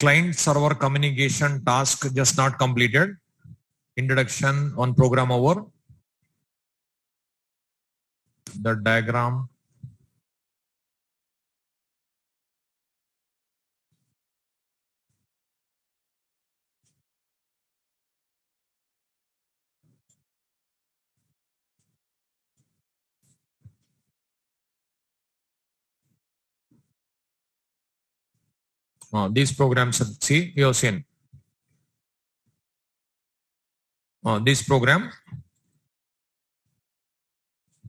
Client server communication task just not completed. Introduction on program over. The diagram. These programs, see, you have seen. This program,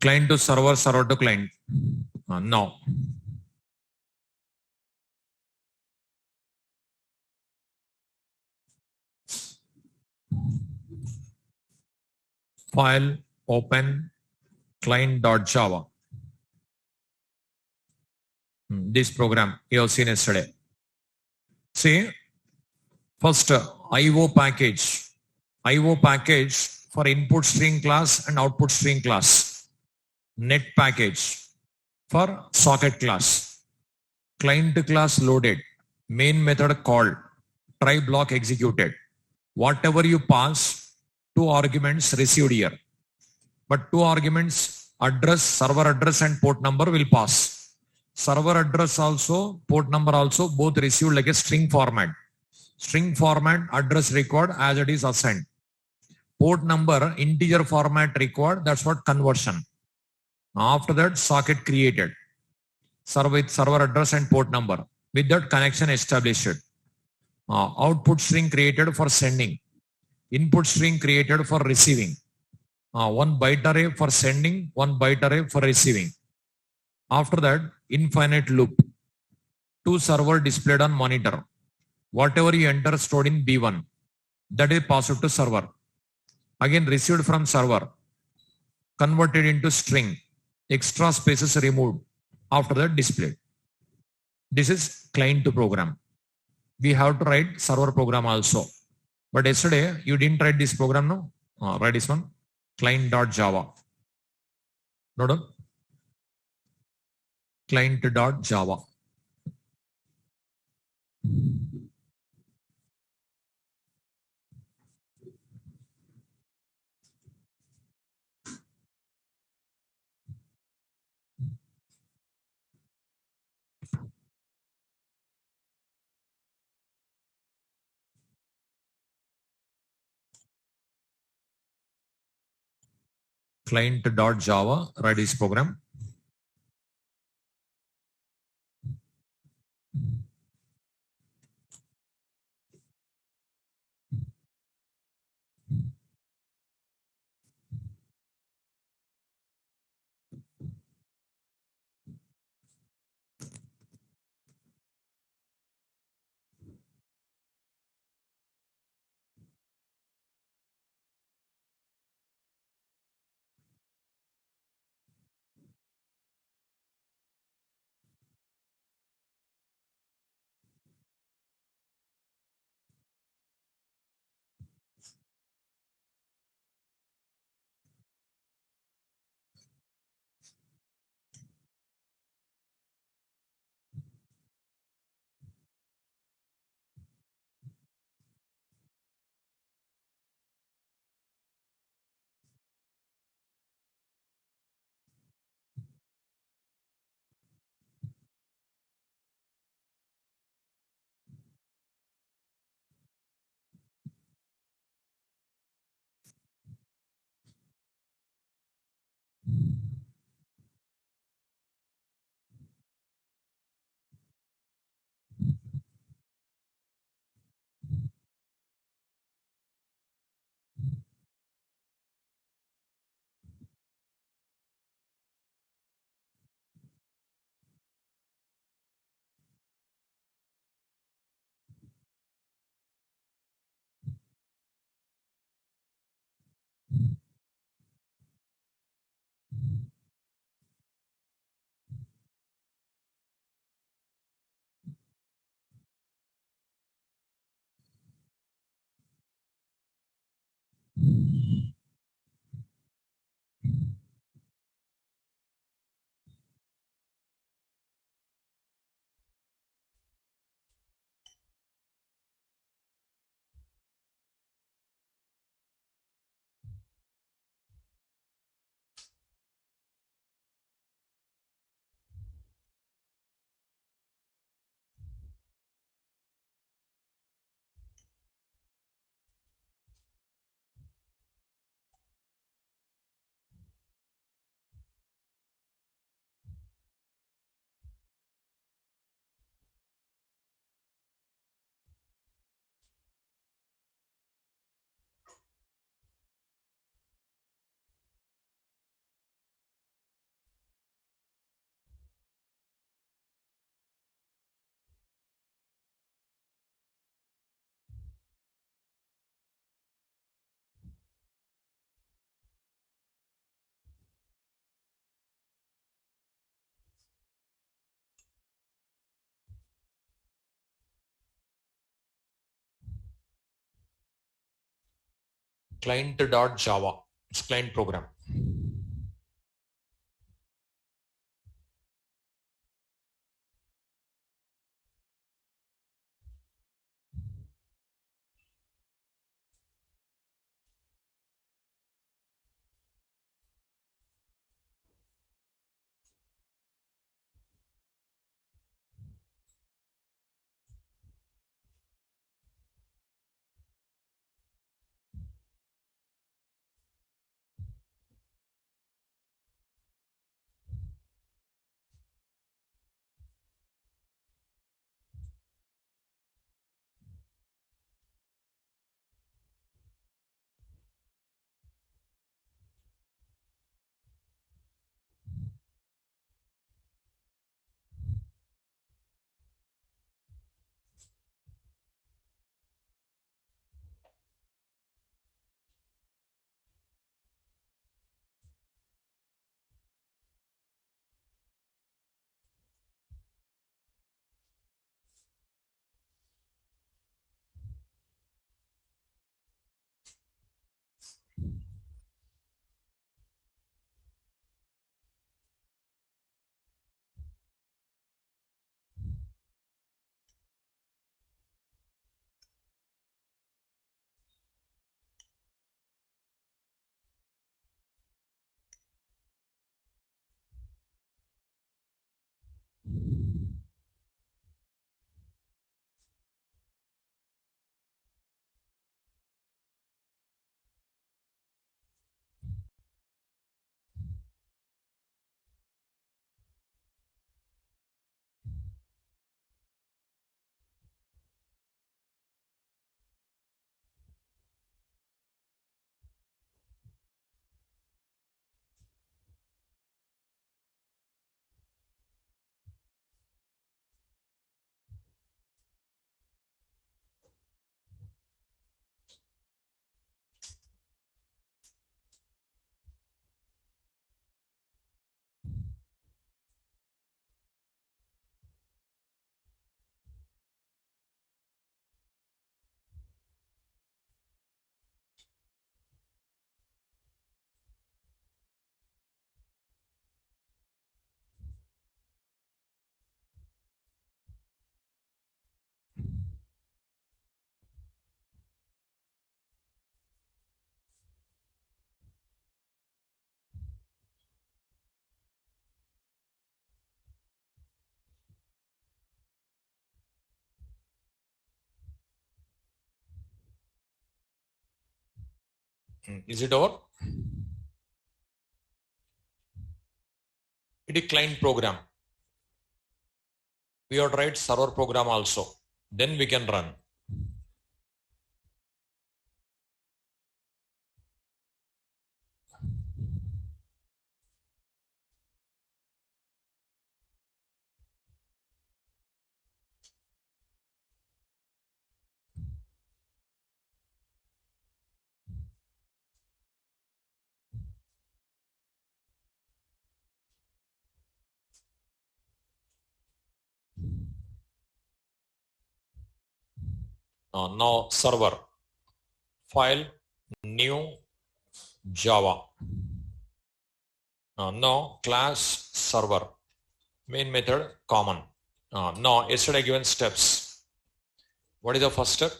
client to server, server to client. Now, file open client.java. This program you have seen yesterday. See, first IO package. IO package for input string class and output string class. Net package for socket class. Client class loaded. Main method called. Try block executed. Whatever you pass, 2 arguments received here. But 2 arguments, address, server address and port number will pass. Server address also, port number also, both received like a string format. String format, address record as it is assigned. Port number, integer format required, that's what conversion. After that, socket created. Server address and port number. With that, connection established. Output string created for sending. Input string created for receiving. 1 byte array for sending, 1 byte array for receiving. After that, infinite loop. 2 server displayed on monitor. Whatever you enter stored in B1, that is passed to server. Again received from server, converted into string, extra spaces removed, after that displayed. This is client to program. We have to write server program also. But yesterday you didn't write this program, no? Write this one, client.java. Note down. Client.java. Client.java, write this program. client.java. It's client program. Is it over? It is client program. We have to write server program also. Then we can run. Now server, file, new, Java. Now class server, main method common. Now yesterday given steps. What is the first step?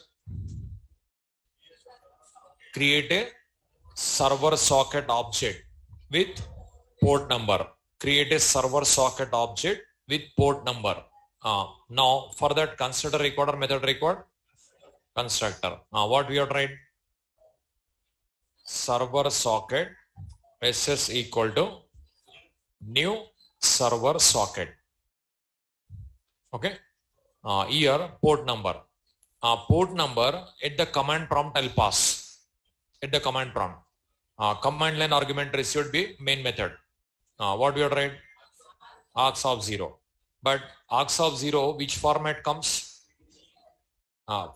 Create a server socket object with port number. Create a server socket object with port number. Now for that consider recorder method record constructor. What we have tried? Server socket SS equal to new server socket. Okay. Here port number. Port number at the command prompt I'll pass. At the command prompt. Command line argument received be main method. What we have tried? Args of 0. But args of 0 which format comes?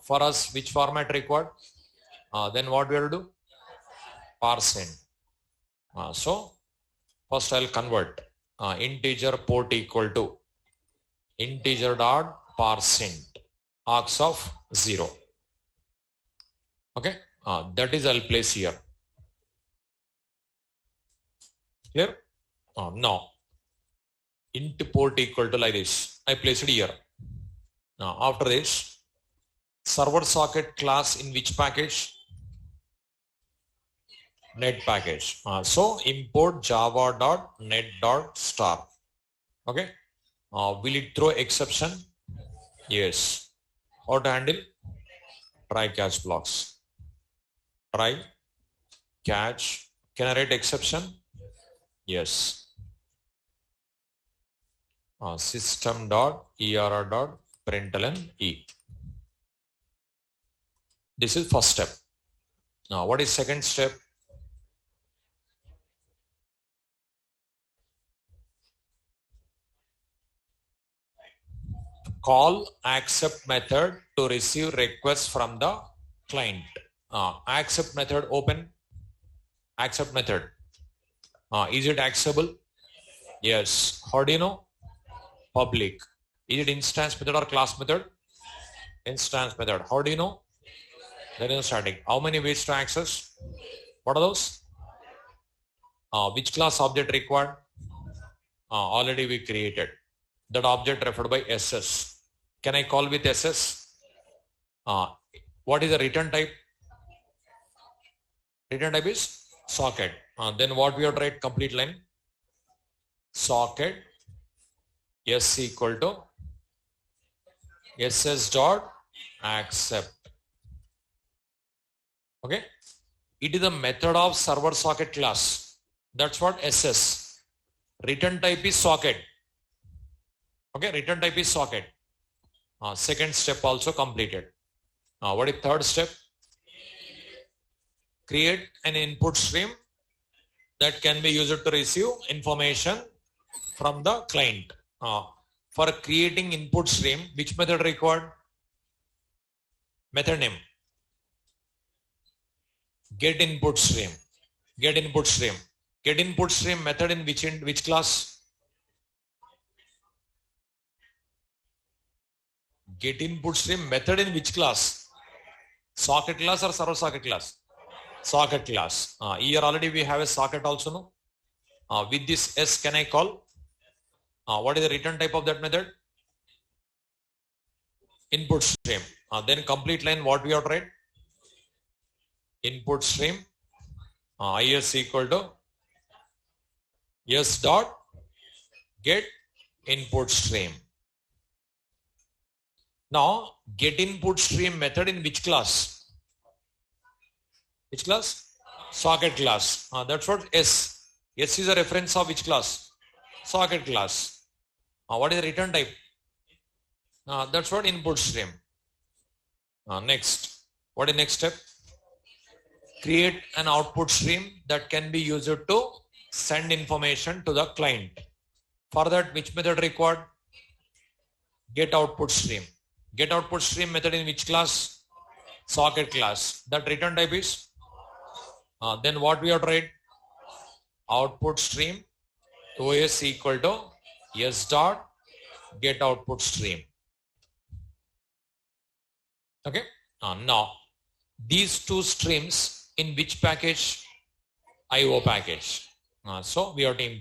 For us which format required? Then what we will do? Parse in. So first I'll convert integer port equal to integer dot parseInt args of 0. Okay. That is I'll place here. Here? No. Int port equal to like this. I place it here. Now after this, server socket class in which package? Net package. So import java.net.star. Okay. Will it throw exception? Yes. How to handle? Try catch blocks. Try catch. Can I write exception? Yes. System.err.println e. This is first step. Now what is second step? Call accept method to receive requests from the client. Accept method open. Accept method. Is it accessible? Yes. How do you know? Public. Is it instance method or class method? Instance method. How do you know? There is static. How many ways to access? What are those? Which class object required? Already we created. That object referred by SS. Can I call with SS? What is the return type? Return type is socket. Then what we have to write complete line? Socket S equal to SS dot accept. Okay. It is a method of server socket class. That's what SS. Return type is socket. Okay. Return type is socket. Second step also completed. What is third step? Create an input stream that can be used to receive information from the client. For creating input stream, which method required? Method name. Get input stream. Get input stream. Get input stream method in which class? Get input stream method in which class? Socket class or server socket class? Socket class. Here already we have a socket also. No? With this S can I call? What is the return type of that method? Input stream. Then complete line what we have to write? Input stream is equal to S dot get input stream. Now get input stream method in which class? Which class? Socket class. That's what S. S is a reference of which class? Socket class. What is the return type? That's what input stream. Next. What is next step? Create an output stream that can be used to send information to the client. For that, which method required? Get output stream. Get output stream method in which class? Socket class. That return type is? Then what we have to write? Output stream OS equal to S dot get output stream. Okay. Now these two streams in which package? IO package. So we have to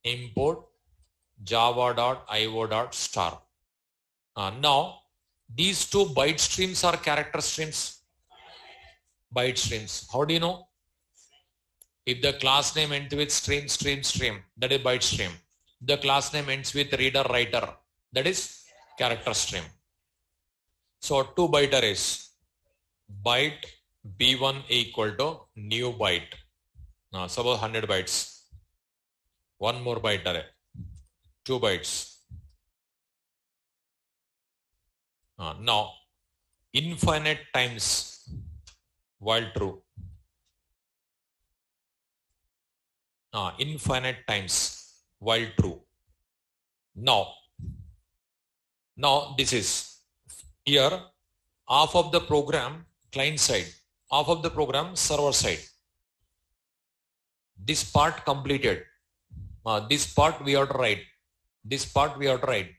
import java.io.star. Now these two byte streams are character streams. Byte streams. How do you know? If the class name ends with stream, that is byte stream. The class name ends with reader, writer, that is character stream. So 2 byte arrays. Byte B1 equal to new byte. Suppose 100 bytes. 1 more byte array. 2 bytes. Now infinite times while true. Infinite times while true. Now this is here half of the program client side, half of the program server side. This part completed. This part we have to write. This part we have to write.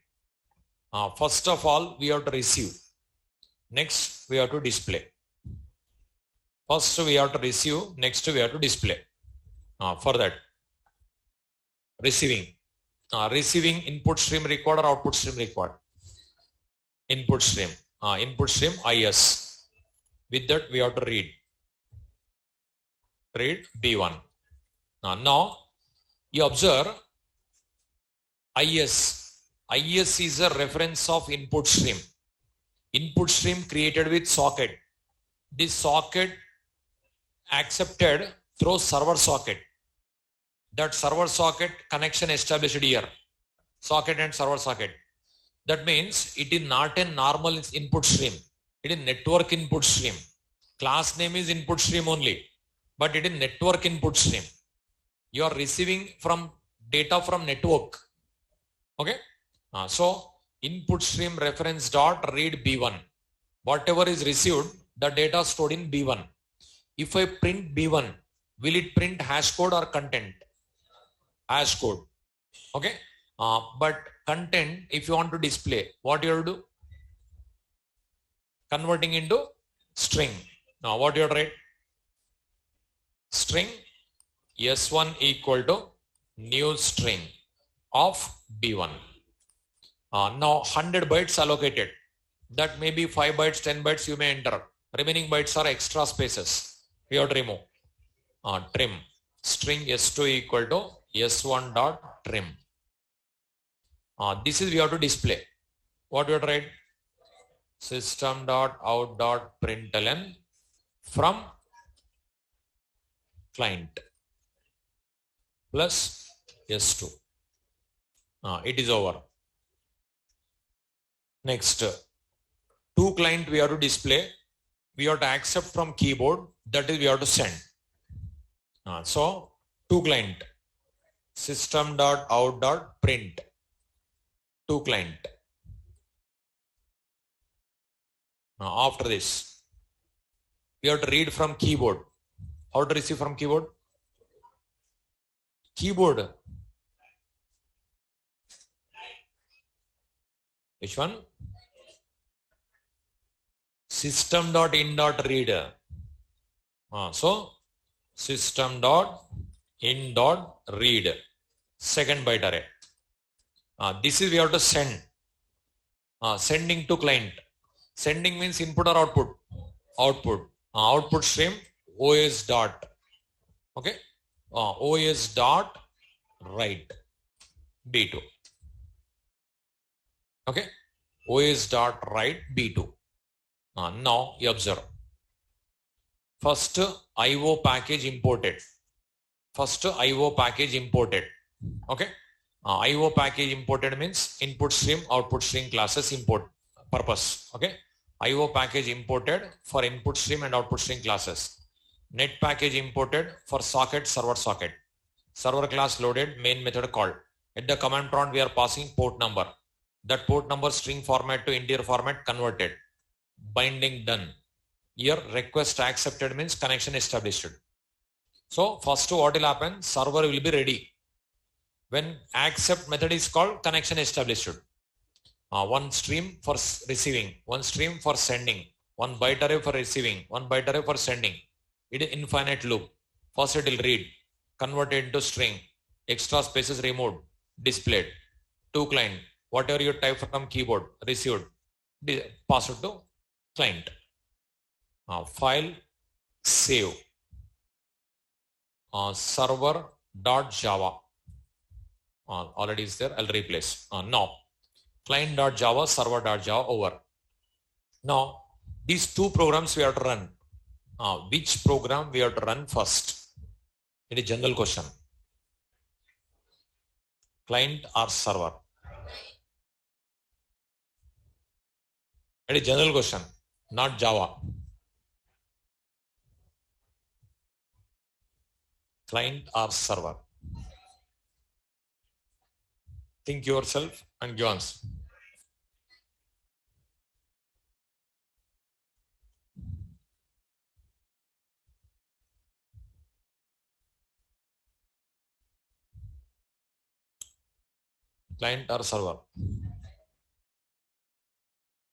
First of all, we have to receive. Next, we have to display. First we have to receive, next we have to display. For that, receiving. Receiving input stream required or output stream required? Input stream. Input stream IS. With that we have to read. Read B1. Now you observe IS. IS is a reference of input stream. Input stream created with socket. This socket accepted through server socket. That server socket connection established here. Socket and server socket. That means it is not a normal input stream. It is network input stream. Class name is input stream only, but it is network input stream. You are receiving from data from network. Okay. So input stream reference dot read B1. Whatever is received, the data stored in B1. If I print B1, will it print hash code or content? Hash code. Okay. But content, if you want to display, what you have to do? Converting into string. Now what you have to write? String S1 equal to new string of B1. Now 100 bytes allocated. That may be 5 bytes, 10 bytes you may enter. Remaining bytes are extra spaces. We have to remove. Trim. String S2 equal to S1 dot trim. This is we have to display. What we have to write? System dot out dot println from client plus S2. It is over. Next, to client we have to display. We have to accept from keyboard. That is we have to send. So to client system dot out dot print to client. After this, we have to read from keyboard. How to receive from keyboard? Keyboard. Which one? System dot in dot read. So system dot in dot read. Second byte array. This is we have to send. Sending to client. Sending means input or output? Output. Output stream OS dot. Okay. OS dot write B2. Okay. OS dot write B2. Now you observe. First IO package imported. First IO package imported. Okay. IO package imported means input stream, output stream classes import purpose. Okay. IO package imported for input stream and output stream classes. Net package imported for socket, server socket. Server class loaded, main method called. At the command prompt we are passing port number. That port number string format to integer format converted. Binding done. Here request accepted means connection established. So first what will happen? Server will be ready. When accept method is called, connection established. One stream for receiving, one stream for sending, one byte array for receiving, one byte array for sending. It is infinite loop. First it will read, converted into string, extra spaces removed, displayed. To client, whatever you type from keyboard, received, pass it to client. File, save. Server.java. Already is there, I'll replace. Now, client.java, server.java over. Now, these two programs we have to run. Which program we have to run first? It is general question. Client or server? It is general question, not Java. Client or server? Think yourself and give answer. Client or server?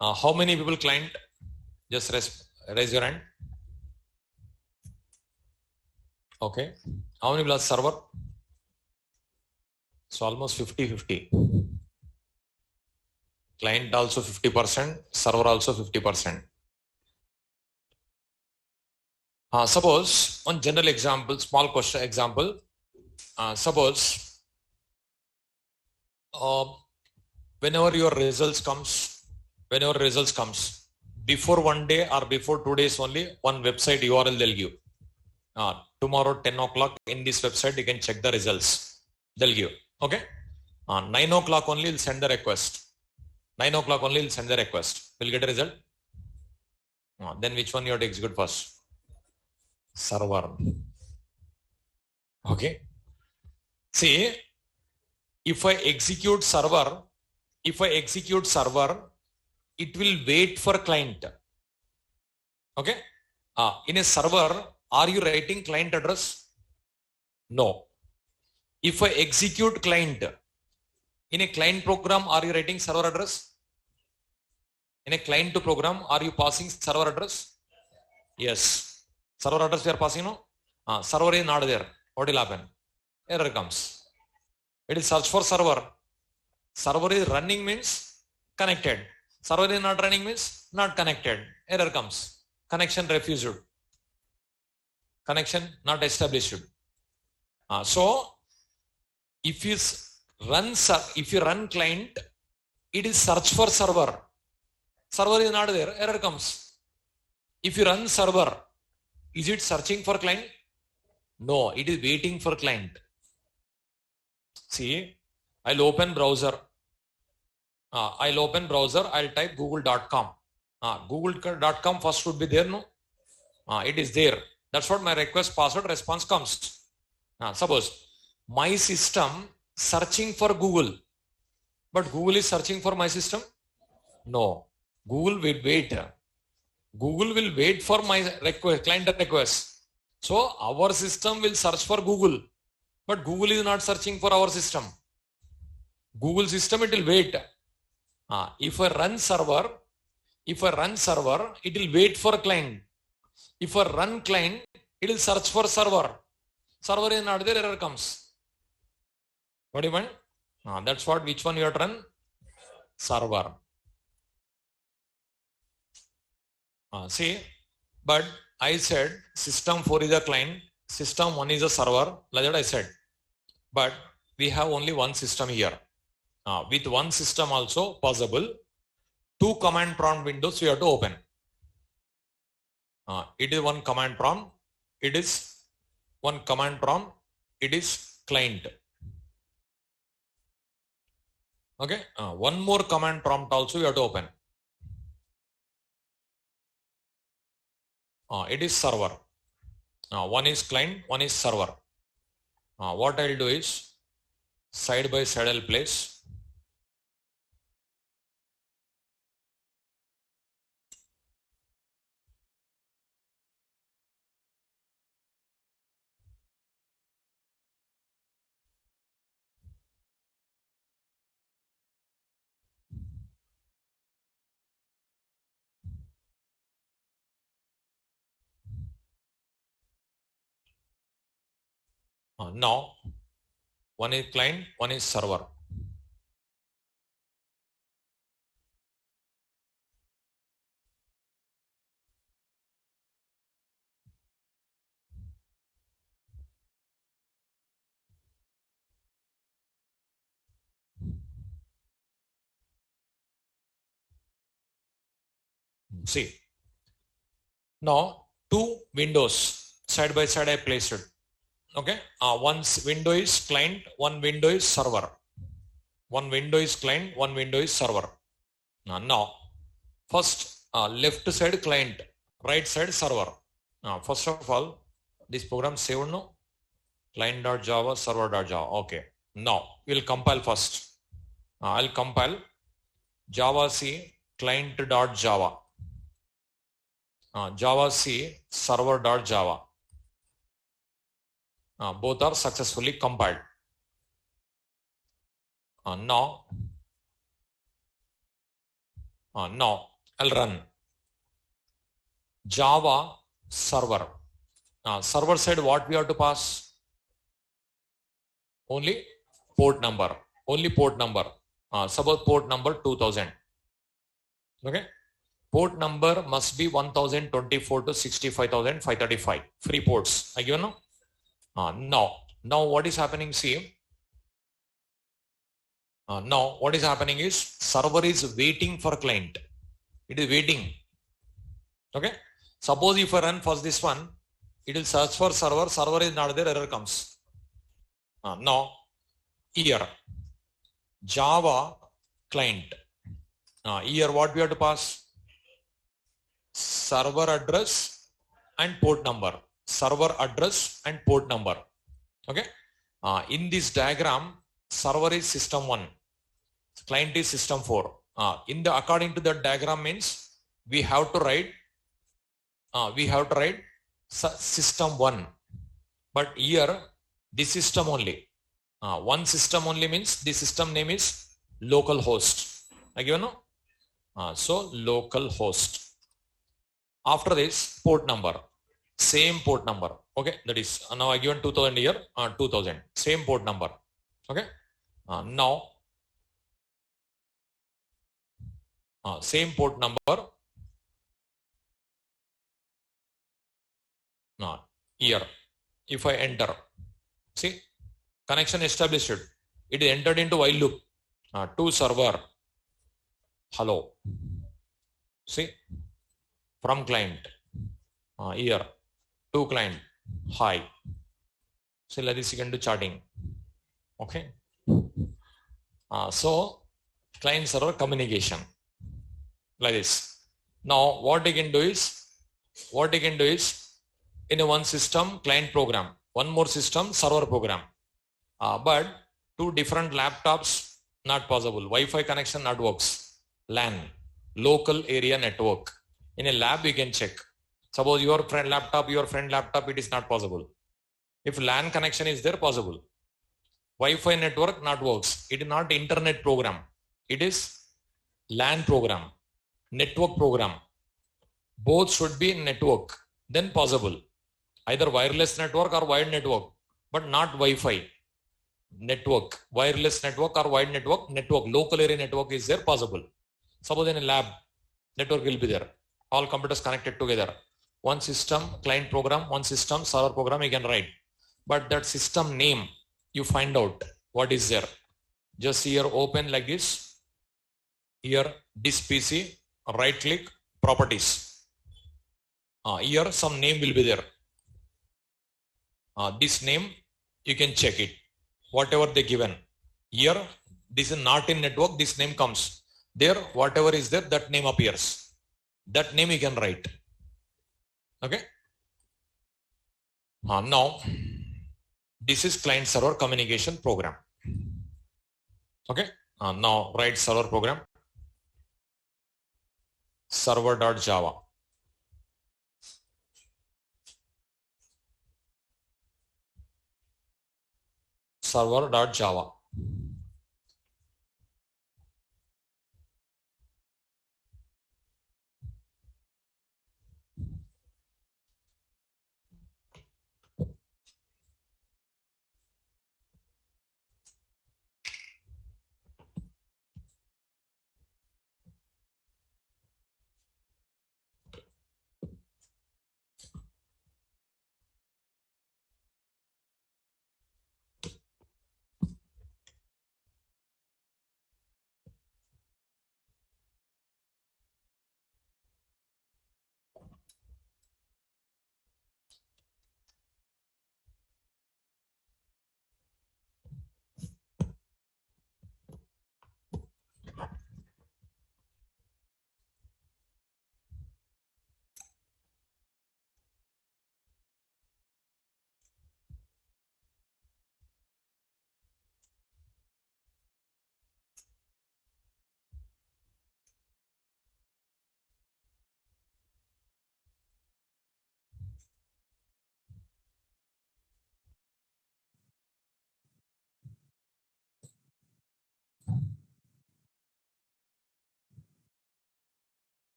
How many people client? Just raise your hand. Okay. How many plus server? So almost 50-50. Client also 50%, server also 50%. Suppose one general example, small question example. Suppose whenever your results comes, before 1 day or before 2 days only, one website URL they'll give. Tomorrow 10 o'clock in this website you can check the results. They'll give. Okay. 9 o'clock only will send the request. 9 o'clock only will send the request. We'll get a result. Then which one you have to execute first? Server. Okay. See, if I execute server, it will wait for client. Okay. In a server, are you writing client address? No. If I execute client, in a client program, are you writing server address? In a client to program, are you passing server address? Yes. Server address we are passing, no? Server is not there. What will happen? Error comes. It is search for server. Server is running means connected. Server is not running means not connected. Error comes. Connection refused. Connection not established. So if you run client, it is search for server. Server is not there. Error comes. If you run server, is it searching for client? No, it is waiting for client. See, I'll open browser. I'll type google.com. Google.com first should be there, no? It is there. That's what my request password response comes. Suppose my system searching for Google, but Google is searching for my system? No. Google will wait. Google will wait for my request, client request. So our system will search for Google, but Google is not searching for our system. Google system, it will wait. If I run server, it will wait for client. If I run client, it will search for server. Server is not there, error comes. What do you want? That's what, which one you have to run? Server. See, but I said system 4 is a client, system 1 is a server, like that I said. But we have only one system here. With one system also possible, 2 command prompt windows you have to open. It is one command prompt. It is client. Okay. One more command prompt also you have to open. It is server. One is client, one is server. What I'll do is side by side I'll place. Now, one is client, one is server. See, now 2 windows side by side I placed it. Okay, one window is client, one window is server. One window is client, one window is server. Now, first left side client, right side server. First of all, this program saved no? Client.java, server.java. Okay. Now, we'll compile first. I'll compile Java C client.java. Java C server.java. Both are successfully compiled. Now I'll run Java server. Server side, what we have to pass? Only port number. Only port number. Suppose port number 2000. Okay. Port number must be 1024 to 65,535. Free ports. I given now. Now what is happening? See. Now what is happening is server is waiting for client. It is waiting. Okay. Suppose if I run first this one, it will search for server. Server is not there. Error comes. Now here Java client. Here what we have to pass? Server address and port number. Server address and port number. Okay. In this diagram, server is system 1. Client is system 4. According to the diagram means we have to write system 1. But here this system only. One system only means the system name is local host. So local host. After this port number, same port number. Okay, that is now I given 2000 here, 2000, same port number. Okay, now same port number. Here, if I enter, see, connection established. It is entered into while loop. To server, hello. See, from client, here, to client, hi. So let us again do chatting. Okay. So client server communication like this. Now what you can do is in a one system client program, one more system server program. But two different laptops not possible. Wi-Fi connection not works. LAN, local area network. In a lab you can check. Suppose your friend laptop, it is not possible. If LAN connection is there, possible. Wi-Fi network not works. It is not internet program. It is LAN program, network program. Both should be network. Then possible. Either wireless network or wired network, but not Wi-Fi. Network, wireless network or wired network, local area network is there, possible. Suppose in a lab, network will be there. All computers connected together. One system, client program, one system, server program you can write. But that system name, you find out what is there. Just here open like this. Here this PC, right click, properties. Here some name will be there. This name, you can check it. Whatever they given. Here, this is not in network, this name comes. There, whatever is there, that name appears. That name you can write. Okay. Now, this is client server communication program. Okay. Now, write server program. Server.java. Server.java.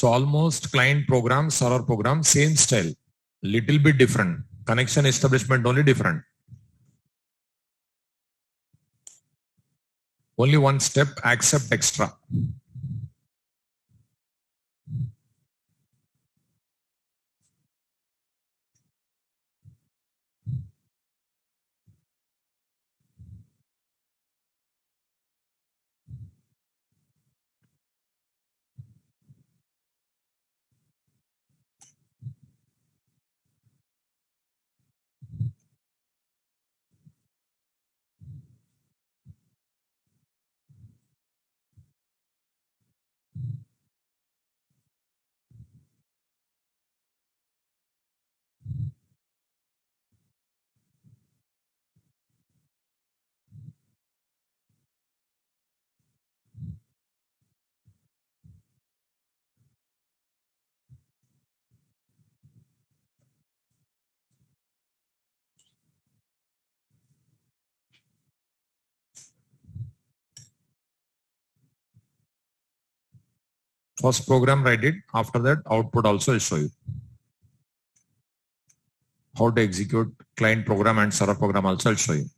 So almost client program, server program, same style, little bit different. Connection establishment only different. Only one step, accept extra. First program write it. After that, output also will show you. How to execute client program and server program also will show you.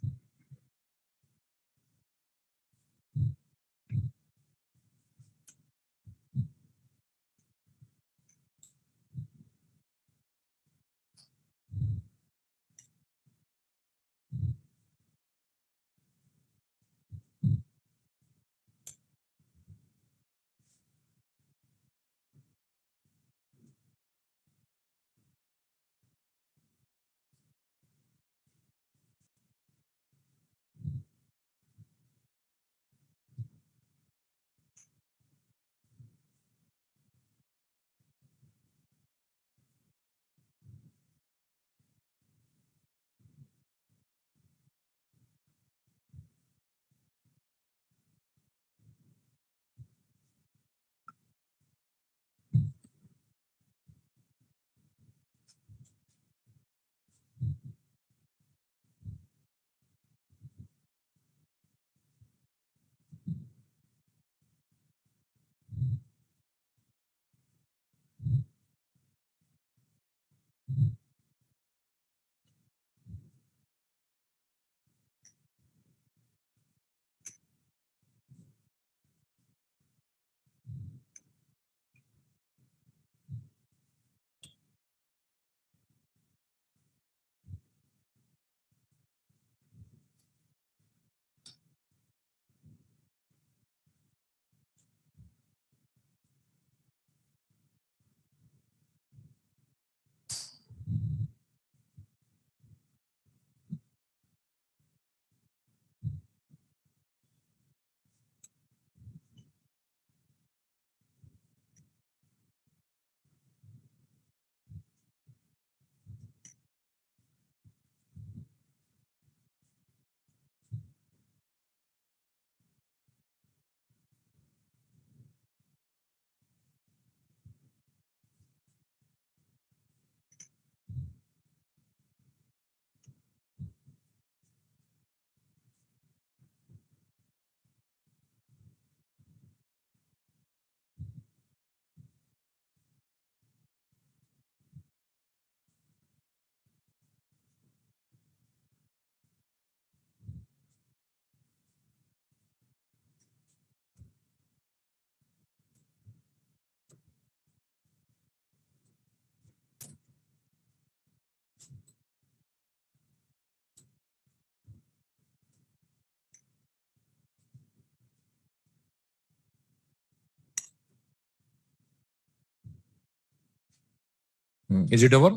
Is it over?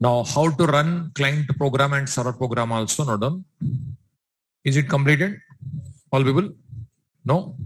Now, how to run client program and server program also not done. Is it completed? All people? No?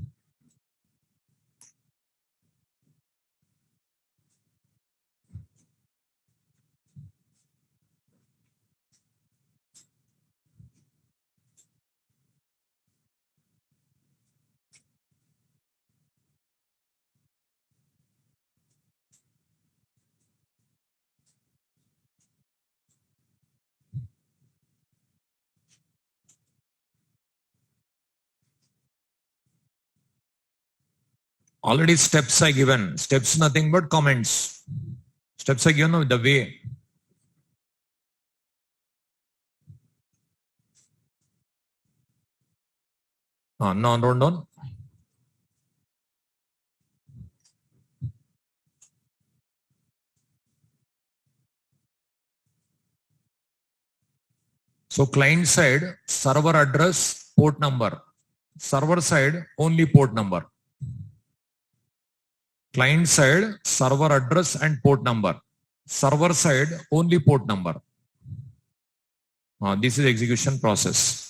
Already steps I given. Steps nothing but comments. Steps I given the way. No, don't. So client side, server address, port number. Server side, only port number. Client side, server address and port number. Server side, only port number. This is execution process.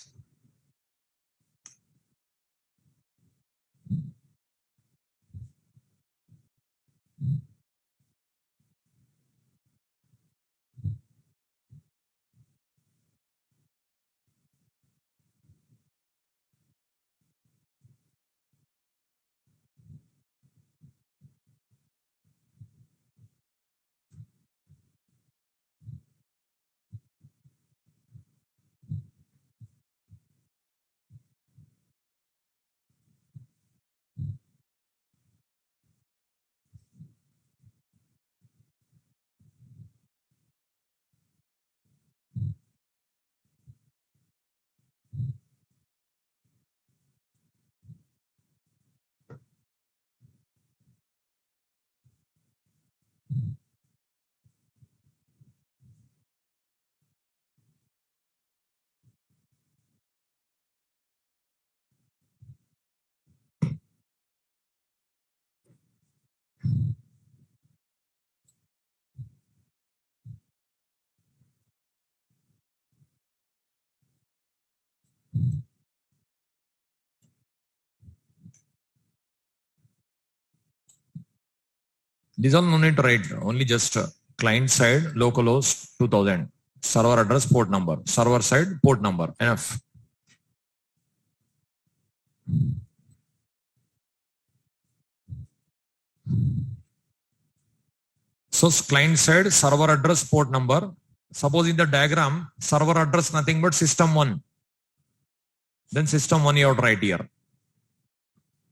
These all no need to write, only just client side, localhost 2000, server address, port number, server side, port number, enough. So client side, server address, port number. Suppose in the diagram, server address nothing but system 1. Then system 1 you have to write here.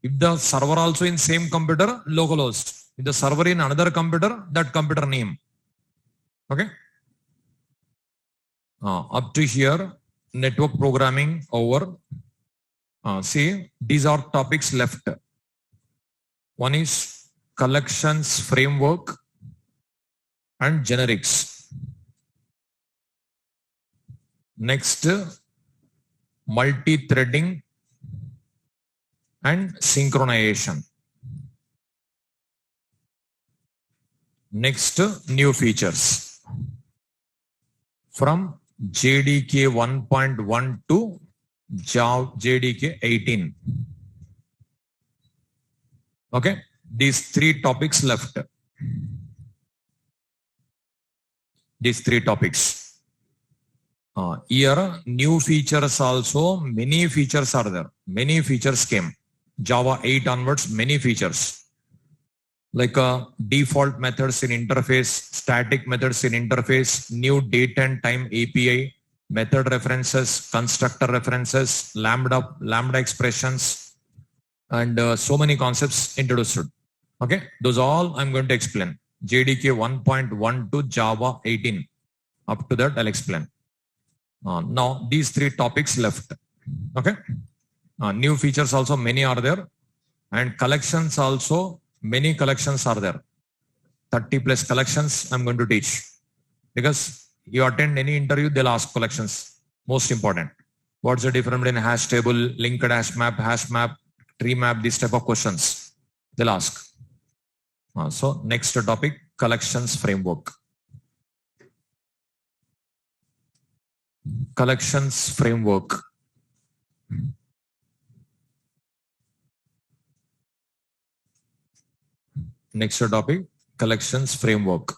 If the server also in same computer, localhost. If the server in another computer, that computer name. Okay. Up to here, network programming over. See, these are topics left. One is collections framework and generics. Next, multi-threading and synchronization. Next, new features from JDK 1.1 to JDK 18. Okay, these 3 topics left. These 3 topics. Here, new features also, many features are there. Many features came. Java 8 onwards, many features. Like default methods in interface, static methods in interface, new date and time API, method references, constructor references, lambda expressions, and so many concepts introduced. Okay, those all I'm going to explain. JDK 1.1 to Java 18. Up to that, I'll explain. Now, these 3 topics left. Okay, new features also many are there, and collections also many collections are there. 30 plus collections I'm going to teach, because you attend any interview, they'll ask collections. Most important. What's the difference between hash table, linked hash map, tree map, these type of questions they'll ask. So next topic, collections framework. Collections framework. Next topic, collections framework.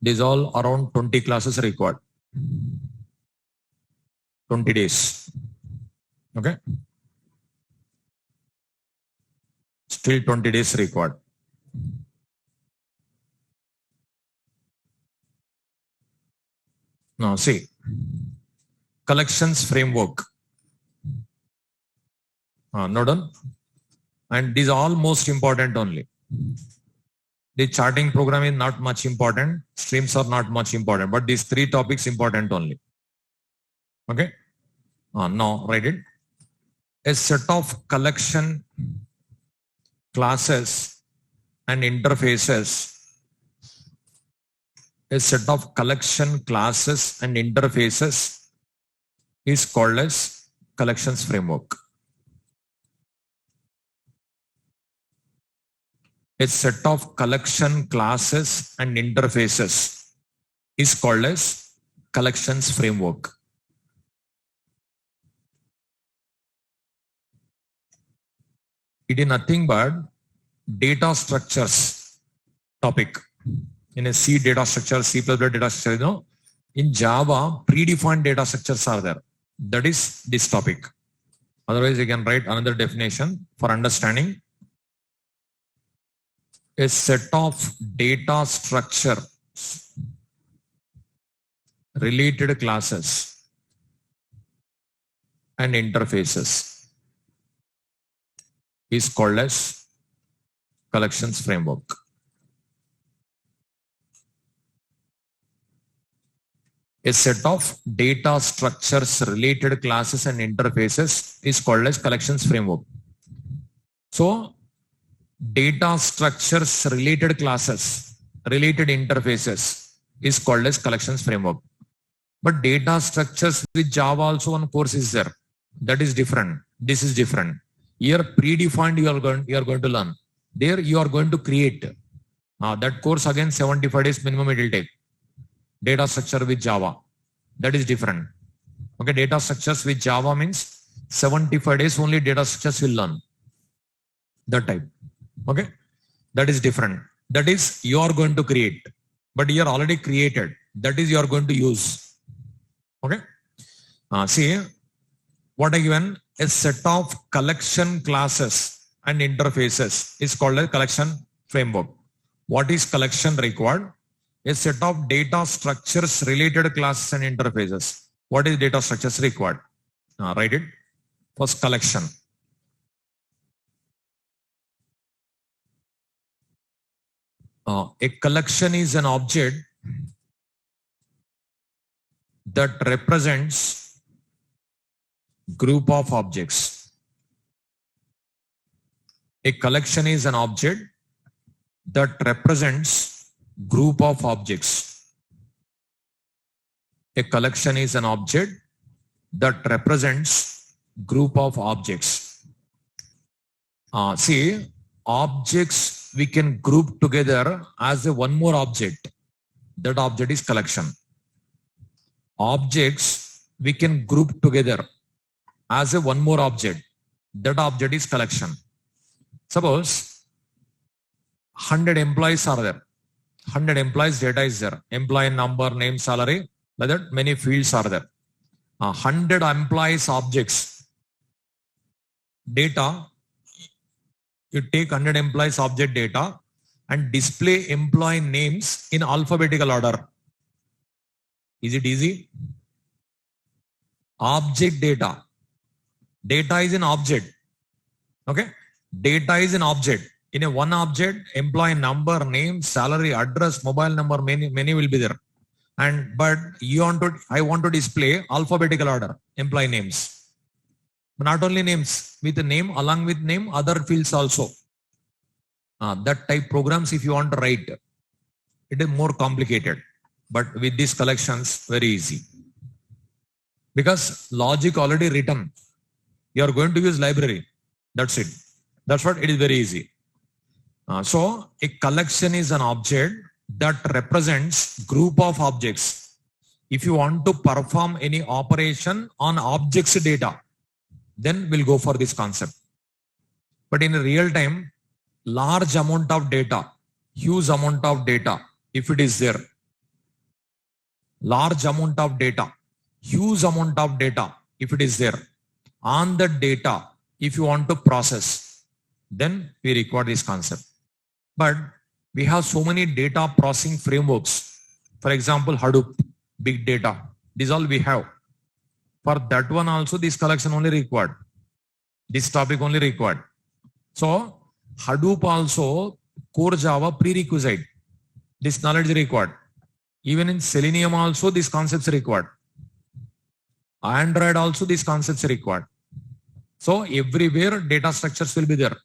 These all around 20 classes required. 20 days. Okay. Still 20 days required. Now see, collections framework. Not done. And these are all most important only. The charting program is not much important. Streams are not much important, but these three topics important only. Okay. Now write it. A set of collection classes and interfaces. A set of collection classes and interfaces is called as collections framework. A set of collection classes and interfaces is called as collections framework. It is nothing but data structures topic. In a C data structure, C++ data structure, in Java, predefined data structures are there. That is this topic. Otherwise, you can write another definition for understanding. A set of data structure related classes and interfaces is called as collections framework. A set of data structures related classes and interfaces is called as collections framework. So, data structures related classes, related interfaces is called as collections framework. But data structures with Java also one course is there. That is different. This is different. Here predefined you are going to learn. There you are going to create. That course again 75 days minimum it will take. Data structure with Java. That is different. Okay, data structures with Java means 75 days only data structures will learn. That type. Okay, that is different. That is you are going to create, but you are already created. That is you are going to use. Okay. See what I given, a set of collection classes and interfaces is called a collection framework. What is collection required? A set of data structures related classes and interfaces. What is data structures required? Write it. First, collection. A collection is an object that represents group of objects. A collection is an object that represents group of objects. A collection is an object that represents group of objects. See, objects we can group together as a one more object. That object is collection. Objects we can group together as a one more object. That object is collection. Suppose 100 employees are there. 100 employees data is there. Employee number, name, salary. Like that many fields are there. 100 employees objects. Data. You take 100 employees object data and display employee names in alphabetical order. Is it easy? Object data. Data is an object. Okay. Data is an object. In a one object, employee number, name, salary, address, mobile number, many will be there. But I want to display alphabetical order, employee names. Not only names, with the name, along with name, other fields also. That type programs, if you want to write, it is more complicated. But with these collections, very easy. Because logic already written. You are going to use library. That's it. That's what it is very easy. So a collection is an object that represents group of objects. If you want to perform any operation on objects data, then we'll go for this concept. But in real time, large amount of data, huge amount of data, if it is there, large amount of data, huge amount of data, if it is there, on the data, if you want to process, then we require this concept. But we have so many data processing frameworks. For example, Hadoop, big data, this all we have. For that one also, this collection only required. This topic only required. So Hadoop also core Java prerequisite. This knowledge required. Even in Selenium also these concepts required. Android also these concepts required. So everywhere data structures will be there.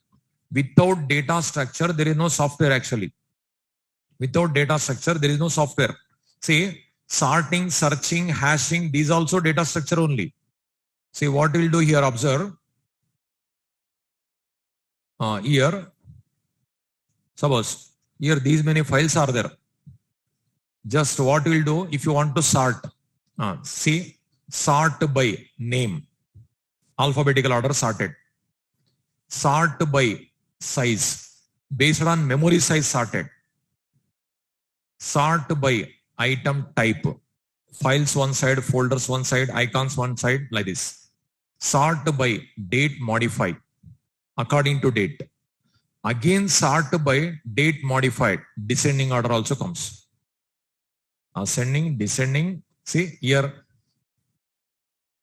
Without data structure, there is no software actually. Without data structure, there is no software. See, sorting, searching, hashing, these also data structure only. See what we'll do here, observe. Here, suppose, here these many files are there. Just what we'll do, if you want to sort, see, sort by name, alphabetical order sorted. Sort by size, based on memory size sorted. Sort by item type, files one side, folders one side, icons one side, like this. Sort by date, modified according to date. Again sort by date modified, descending order also comes. Ascending, descending, see here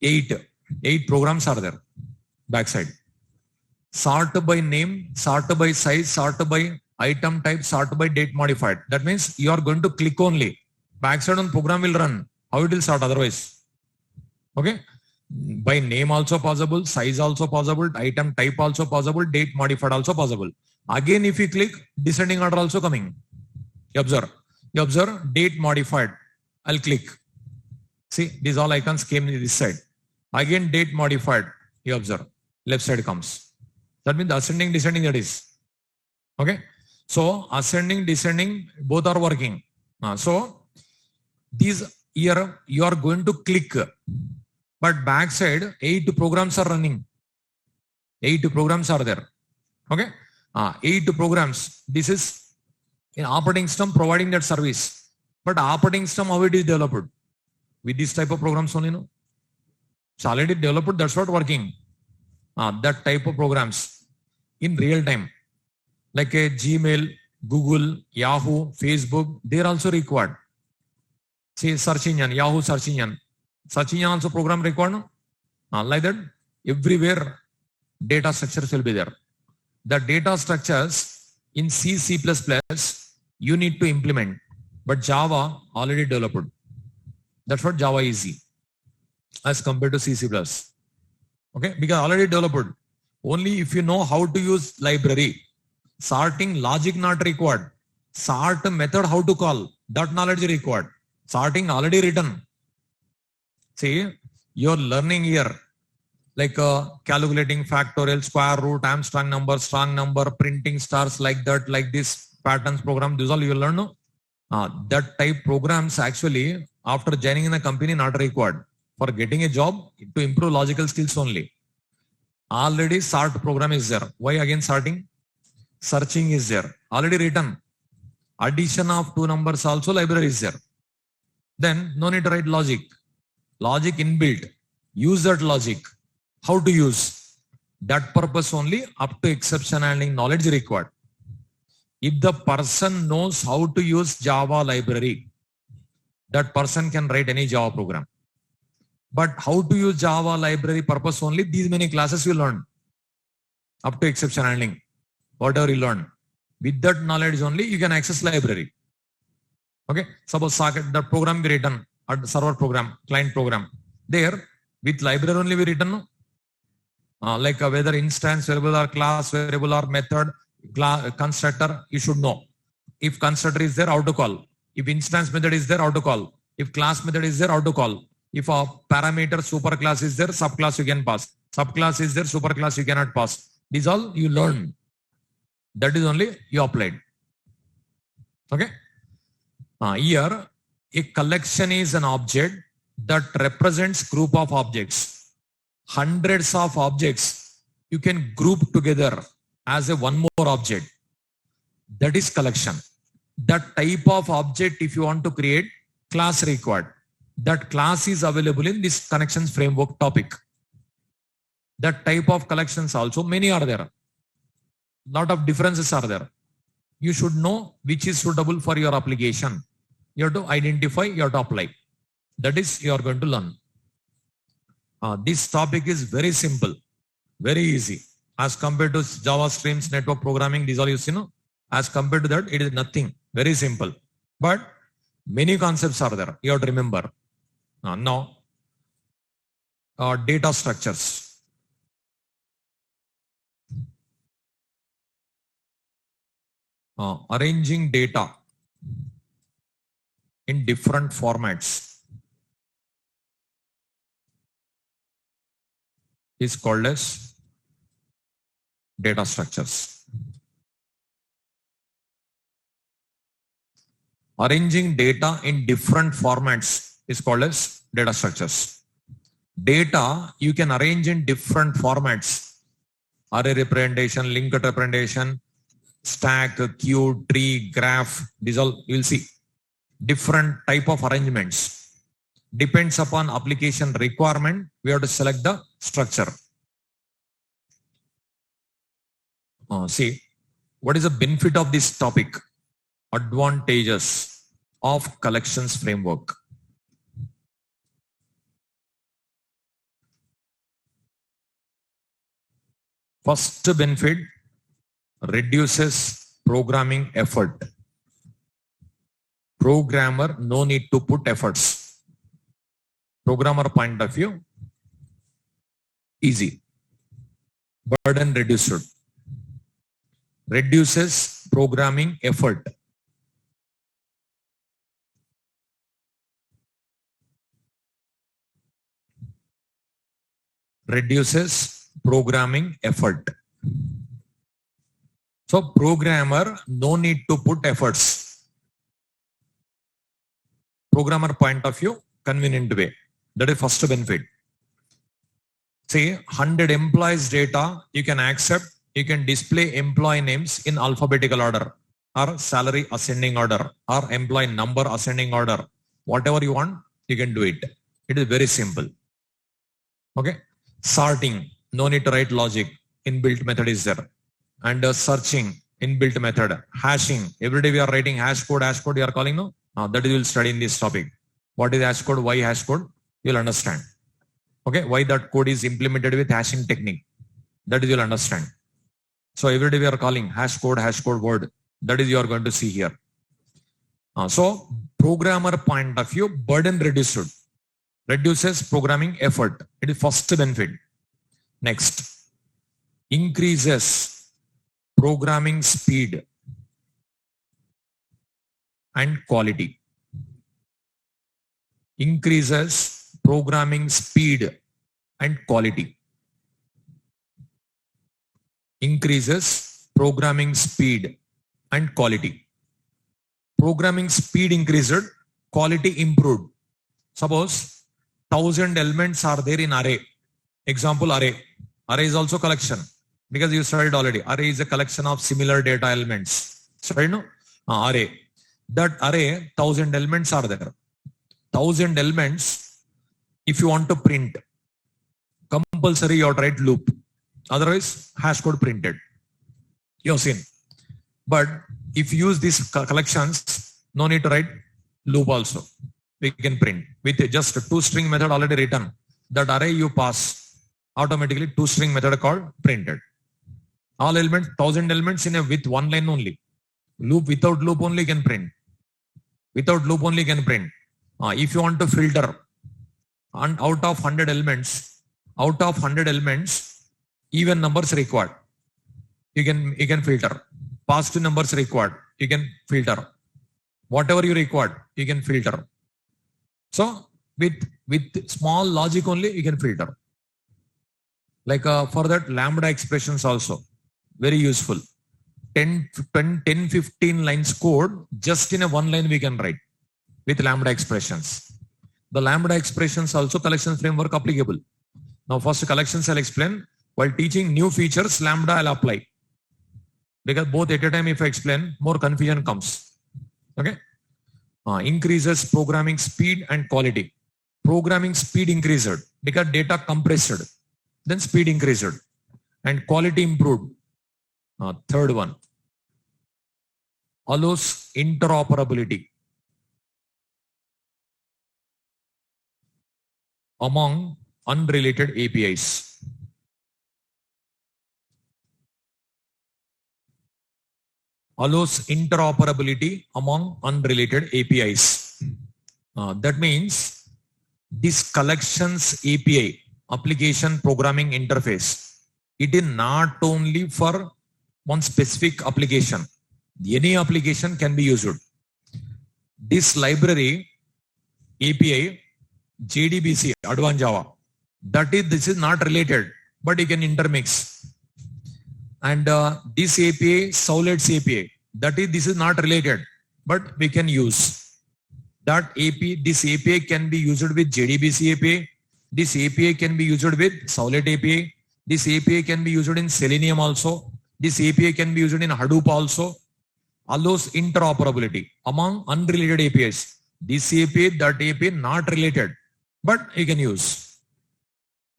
8 programs are there, backside. Sort by name, sort by size, sort by item type, sort by date modified. That means you are going to click only. Backside on program will run. How it will sort otherwise? Okay. By name also possible, size also possible, item type also possible, date modified also possible. Again, if you click, descending order also coming. You observe date modified. I'll click. See, these all icons came in this side. Again, date modified. You observe. Left side comes. That means the ascending, descending, that is. Okay. So ascending, descending, both are working. So these here you are going to click, but backside 8 programs are running. 8 programs are there. Okay. 8 programs. This is in operating system providing that service. But operating system, how it is developed? With this type of programs only, no? It's already developed, that's what working. That type of programs in real time. Like a Gmail, Google, Yahoo, Facebook, they are also required. Say search engine, Yahoo search engine. Search engine also program required, no? Like that, everywhere data structures will be there. The data structures in C, C++, you need to implement. But Java already developed. That's what Java is easy as compared to C, C++. Okay, because already developed. Only if you know how to use library. Sorting logic not required. Sort method how to call, that knowledge required. Sorting already written. See, you're learning here. Like calculating factorial, square root, Armstrong number, strong number, printing stars like that, like this patterns program. This all you will learn, no? That type programs actually after joining in a company not required. For getting a job, to improve logical skills only. Already sort program is there. Why again sorting? Searching is there. Already written. Addition of 2 numbers also library is there. Then no need to write logic. Logic inbuilt. Use that logic. How to use? That purpose only up to exception handling knowledge required. If the person knows how to use Java library, that person can write any Java program. But how to use Java library purpose only, these many classes you learn. Up to exception handling. Whatever you learn. With that knowledge only, you can access library. Okay. Suppose socket, the program be written, at server program, client program. There, with library only we written, no? Like whether instance variable or class variable or method, constructor, you should know. If constructor is there, how to call. If instance method is there, how to call. If class method is there, how to call. If a parameter superclass is there, subclass you can pass. Subclass is there, superclass you cannot pass. These all you learn. That is only you applied. Okay. Here, a collection is an object that represents group of objects. Hundreds of objects you can group together as a one more object. That is collection. That type of object, if you want to create, class required. That class is available in this connections framework topic. That type of collections also, many are there. Lot of differences are there. You should know which is suitable for your application. You have to identify, you have to apply. That is, you are going to learn. This topic is very simple, very easy. As compared to Java streams, network programming, these all you see, no? As compared to that, it is nothing. Very simple. But many concepts are there. You have to remember. Now, data structures. Arranging data in different formats is called as data structures. Arranging data in different formats is called as data structures. Data you can arrange in different formats. Array representation, linked representation, stack, queue, tree, graph, these all you will see. Different type of arrangements. Depends upon application requirement, we have to select the structure. See, what is the benefit of this topic? Advantages of collections framework. First benefit, reduces programming effort. Programmer no need to put efforts. Programmer point of view, easy. Burden reduced. Reduces programming effort. Reduces programming effort. So programmer no need to put efforts. Programmer point of view, convenient way. That is first benefit. Say 100 employees data, you can accept, you can display employee names in alphabetical order or salary ascending order or employee number ascending order. Whatever you want, you can do it. It is very simple. Okay. Sorting, no need to write logic. Inbuilt method is there. And searching, inbuilt method. Hashing, every day we are writing hash code you are calling, no? That you will study in this topic. What is hash code? Why hash code? You will understand. Okay, why that code is implemented with hashing technique. That is you will understand. So every day we are calling hash code word. That is you are going to see here. So programmer point of view, burden reduced. Reduces programming effort. It is first benefit. Next, increases programming speed and quality. Increases programming speed and quality. Increases programming speed and quality. Programming speed increased, quality improved. Suppose 1000 elements are there in array. Example array. Array is also collection because you studied already. Array is a collection of similar data elements. Sorry, no? Array. That array, 1000 elements are there. 1000 elements, if you want to print, compulsory you have to write loop. Otherwise, hash code printed. You have seen. But if you use these collections, no need to write loop also. We can print with just a two-string method already written. That array you pass, automatically two-string method called printed. All elements, 1000 elements in a with one line only. Loop, without loop only can print. Without loop only can print. If you want to filter and out of 100 elements, even numbers required. You can filter. Positive numbers required. You can filter. Whatever you required, you can filter. So with small logic only, you can filter. Like for that lambda expressions also, very useful. 10-15 lines code, just in a one line we can write with lambda expressions. The lambda expressions also collection framework applicable. Now first collections I'll explain. While teaching new features, lambda I'll apply. Because both at a time if I explain, more confusion comes. Okay. Increases programming speed and quality. Programming speed increased because data compressed. Then speed increased and quality improved. Third one, allows interoperability among unrelated APIs. allows interoperability among unrelated APIs. That means this collections API, application programming interface, it is not only for one specific application. Any application can be used. This library API JDBC Advanced Java, this is not related, but you can intermix. And this API Solid's API, this is not related, but we can use. This API can be used with JDBC API. This API can be used with Solid API. This API can be used in Selenium also. This API can be used in Hadoop also. Allows interoperability among unrelated APIs. This API, that API not related, but you can use.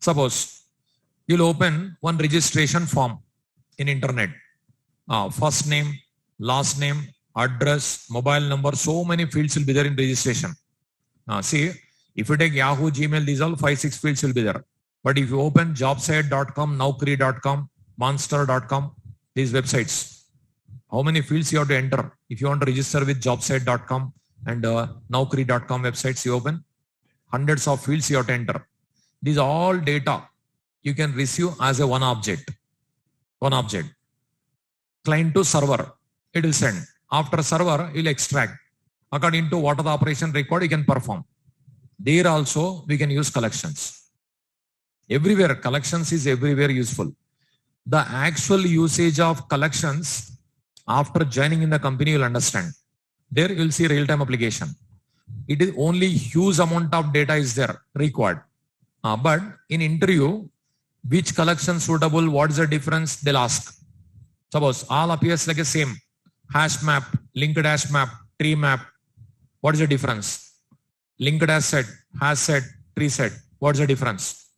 Suppose you'll open one registration form in internet. First name, last name, address, mobile number, so many fields will be there in registration. See, if you take Yahoo, Gmail, these all 5-6 fields will be there. But if you open jobsite.com, naukri.com, monster.com, these websites, how many fields you have to enter? If you want to register with jobsite.com and naukri.com websites, you open hundreds of fields you have to enter. These all data you can receive as a one object. Client to server, it will send. After server, it will extract. According to what are the operation required, you can perform. There also, we can use collections. Everywhere, collections is everywhere useful. The actual usage of collections, after joining in the company, you will understand. There you will see real-time application. It is only huge amount of data is there required. But in interview, which collection suitable, what is the difference, they'll ask. Suppose all appears like a same. Hash map, linked hash map, tree map. What is the difference? Linked hash set, hash set, tree set. What is the difference?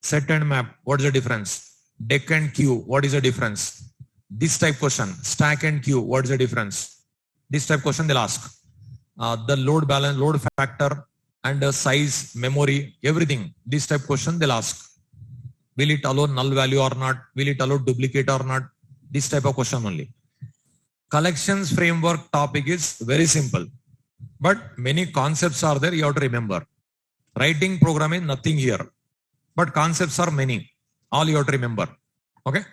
Set and map. What is the difference? Deck and queue. What is the difference? This type question. Stack and queue. What is the difference? This type question they'll ask. The load balance, load factor, and size, memory, everything. This type question they'll ask. Will it allow null value or not? Will it allow duplicate or not? This type of question only. Collections framework topic is very simple, but many concepts are there you have to remember. Writing programming, nothing here, but concepts are many. All you have to remember. Okay.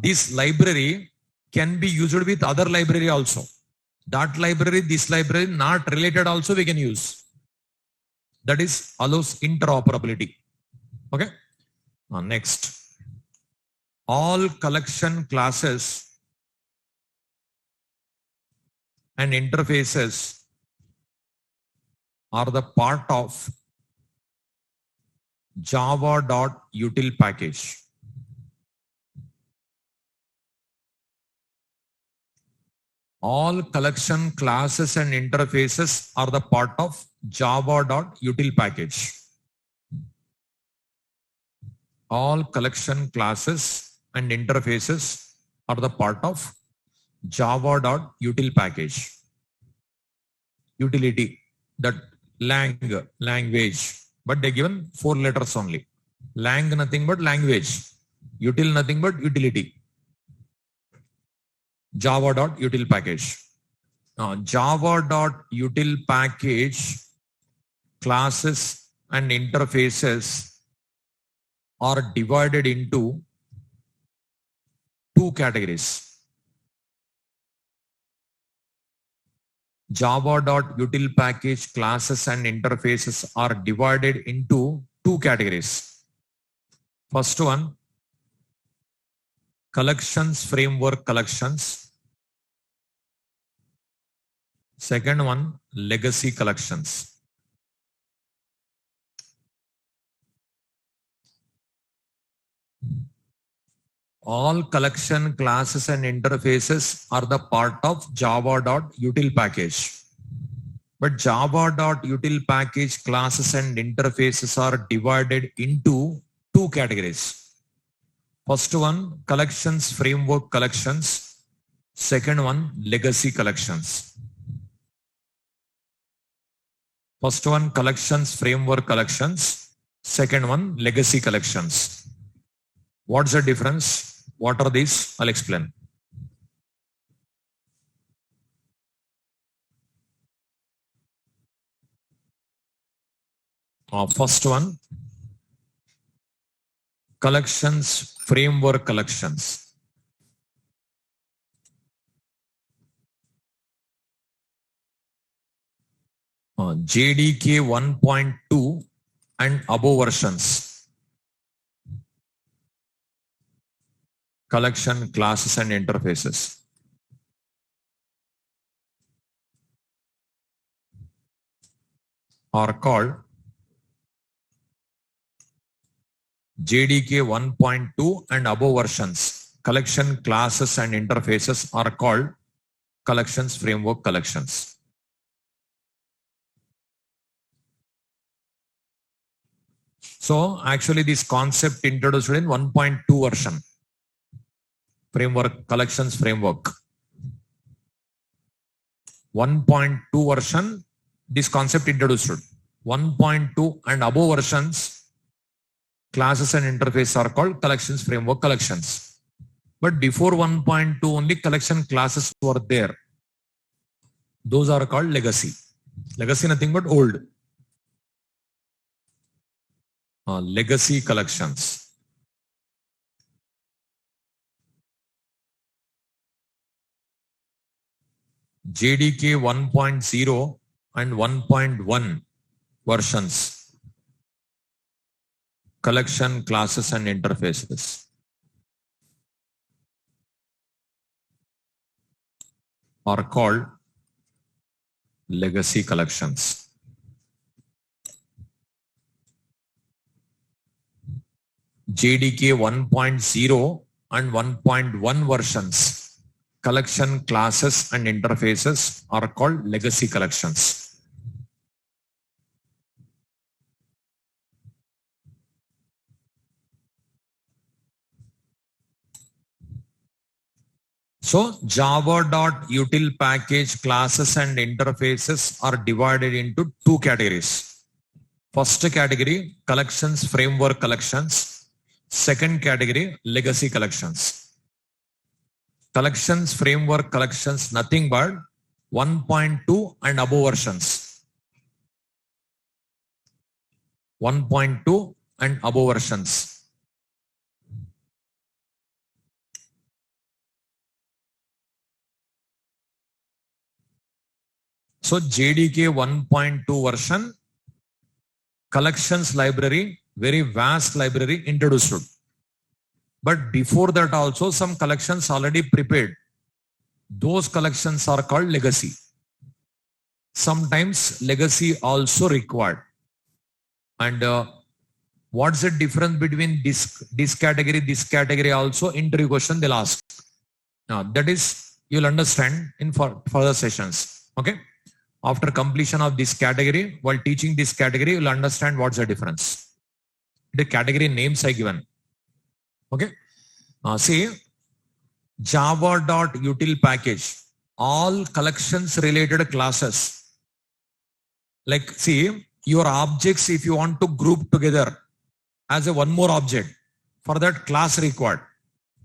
This library can be used with other library also. That library, this library, not related also we can use. That is allows interoperability. Okay. Next. All collection classes and interfaces are the part of java.util package. All collection classes and interfaces are the part of java.util package. All collection classes and interfaces are the part of java.util package. Utility, that language, but they given 4 letters only. Lang nothing but language. Util nothing but utility. Java.util package. Java.util package classes and interfaces are divided into 2 categories. Java.util package classes and interfaces are divided into 2 categories. First one, collections framework collections. Second one, legacy collections. All collection classes and interfaces are the part of java.util package. But java.util package classes and interfaces are divided into 2 categories. First one, collections framework collections. Second one, legacy collections. First one, collections framework collections. Second one, legacy collections. What's the difference? What are these? I'll explain. First one, collections framework collections. JDK 1.2 and above versions. Collection classes and interfaces are called JDK 1.2 and above versions. Collection classes and interfaces are called collections framework collections. So actually this concept introduced in 1.2 version. Framework, collections framework. 1.2 version, this concept introduced. 1.2 and above versions, classes and interface are called collections framework collections. But before 1.2 only collection classes were there. Those are called legacy. Legacy nothing but old. Legacy collections. JDK 1.0 and 1.1 versions. Collection classes and interfaces are called legacy collections. JDK 1.0 and 1.1 versions. Collection classes and interfaces are called legacy collections. So java.util package classes and interfaces are divided into two categories. First category, collections framework collections. Second category, legacy collections. Collections framework collections, nothing but 1.2 and above versions. 1.2 and above versions. So JDK 1.2 version, collections library, very vast library introduced. But before that also some collections already prepared. Those collections are called legacy. Sometimes legacy also required. And what's the difference between this category also? Interview question they'll ask. Now that is you'll understand in further sessions. Okay. After completion of this category, while teaching this category, you'll understand what's the difference. The category names are given. Okay. See, java.util package, all collections related classes. Like see, your objects, if you want to group together as a one more object, for that class required.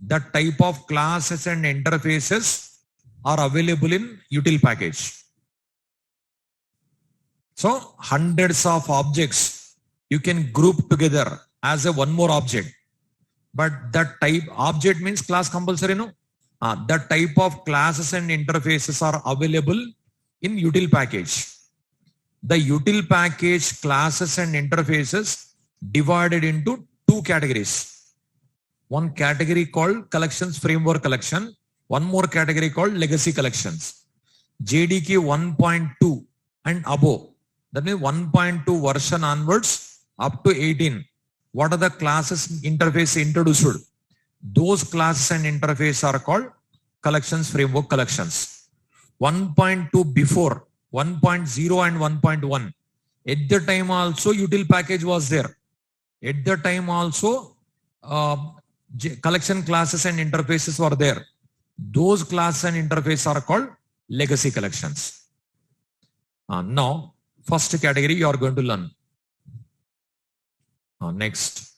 That type of classes and interfaces are available in util package. So hundreds of objects you can group together as a one more object. But that type object means class compulsory, no? That type of classes and interfaces are available in util package. The util package classes and interfaces divided into two categories. One category called collections framework collection. One more category called legacy collections. JDK 1.2 and above. That means 1.2 version onwards up to 18. What are the classes interface introduced? Those classes and interface are called collections framework collections. 1.2 before, 1.0 and 1.1. At the time also util package was there. At the time also collection classes and interfaces were there. Those classes and interfaces are called legacy collections. Now, first category you are going to learn. Next,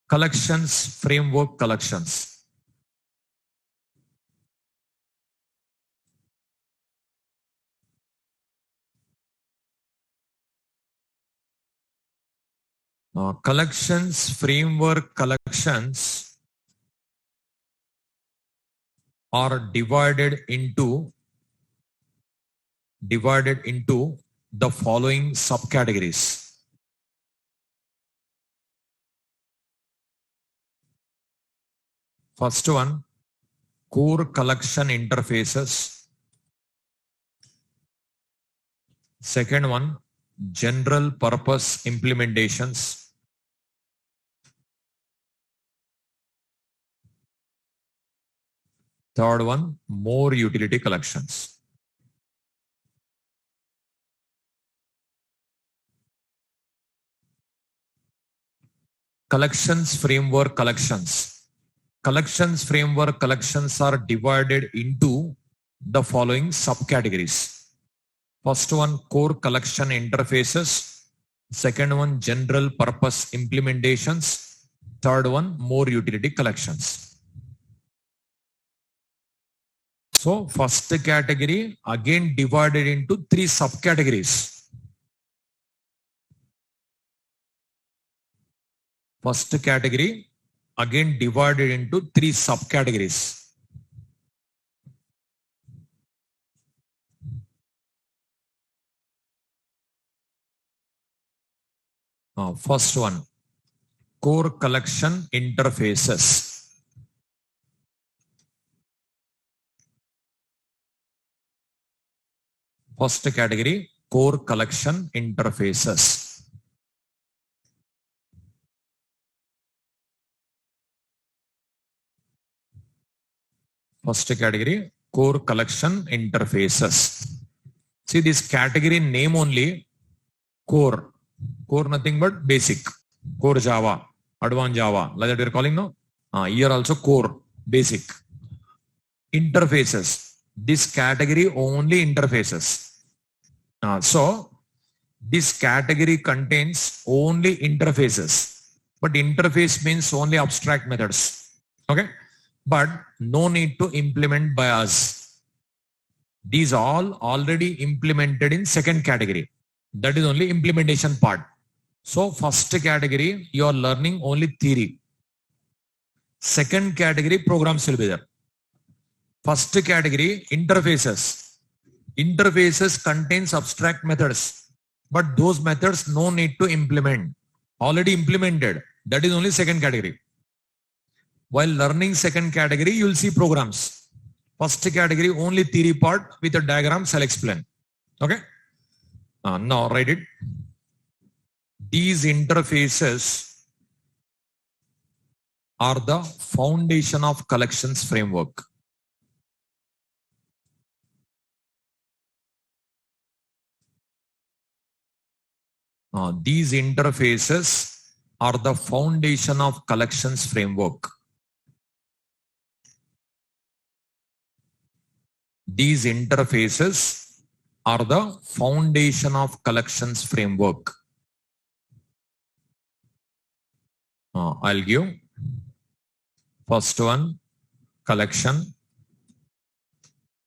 collections framework collections. Collections framework collections are divided into the following subcategories. First one, core collection interfaces. Second one, general purpose implementations. Third one, more utility collections. Collections framework collections. Collections framework collections are divided into the following subcategories. First one, core collection interfaces. Second one, general purpose implementations. Third one, more utility collections. So first category again divided into three subcategories. First category again divided into three subcategories. First one, core collection interfaces. First category, core collection interfaces. First category, core collection interfaces. See this category name only, core. Core nothing but basic. Core Java, advanced Java, like that we are calling, no? Here also core, basic. Interfaces. This category only interfaces. So this category contains only interfaces. But interface means only abstract methods. Okay? But no need to implement by us. These all already implemented in second category. That is only implementation part. So first category, you are learning only theory. Second category, programs will be there. First category, interfaces. Interfaces contains abstract methods. But those methods no need to implement. Already implemented. That is only second category. While learning second category, you will see programs. First category, only theory part with a diagram, I'll explain. Okay? Now write it. These interfaces are the foundation of collections framework. These interfaces are the foundation of collections framework. These interfaces are the foundation of collections framework. I'll give first one, collection.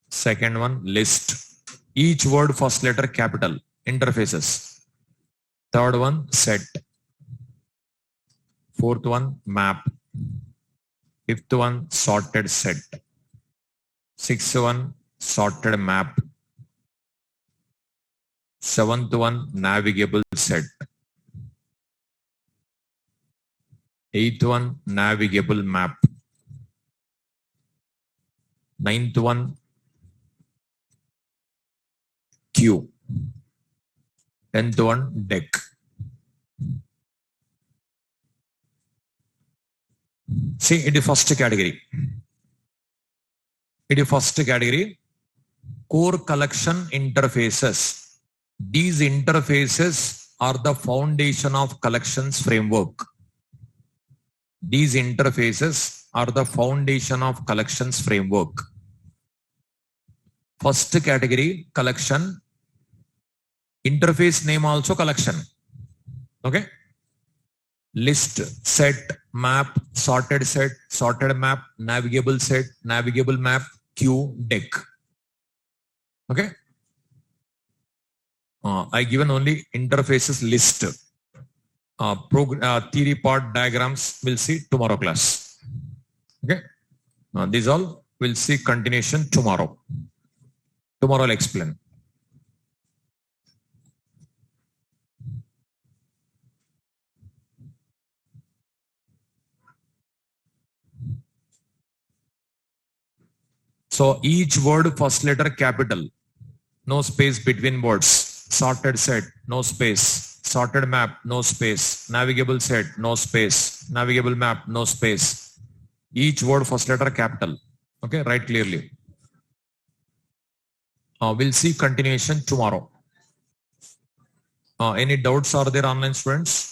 Second one, list. Each word first letter capital, interfaces. Third one, set. Fourth one, map. Fifth one, sorted set. Sixth one, sorted map. Seventh one, navigable set. Eighth one, navigable map. Ninth one, queue. 10th one, deck. See, it is first category. It is first category, core collection interfaces. These interfaces are the foundation of collections framework. These interfaces are the foundation of collections framework. First category, collection. Interface name also collection. Okay? List, set, map, sorted set, sorted map, navigable set, navigable map, queue, deck. Okay? I given only interfaces list. theory part diagrams we'll see tomorrow class. Okay. These all we'll see continuation tomorrow. Tomorrow I'll explain. So each word first letter capital, no space between words. Sorted set, no space. Sorted map, no space. Navigable set, no space. Navigable map, no space. Each word first letter capital. Okay, write clearly. We'll see continuation tomorrow. Any doubts are there, online students?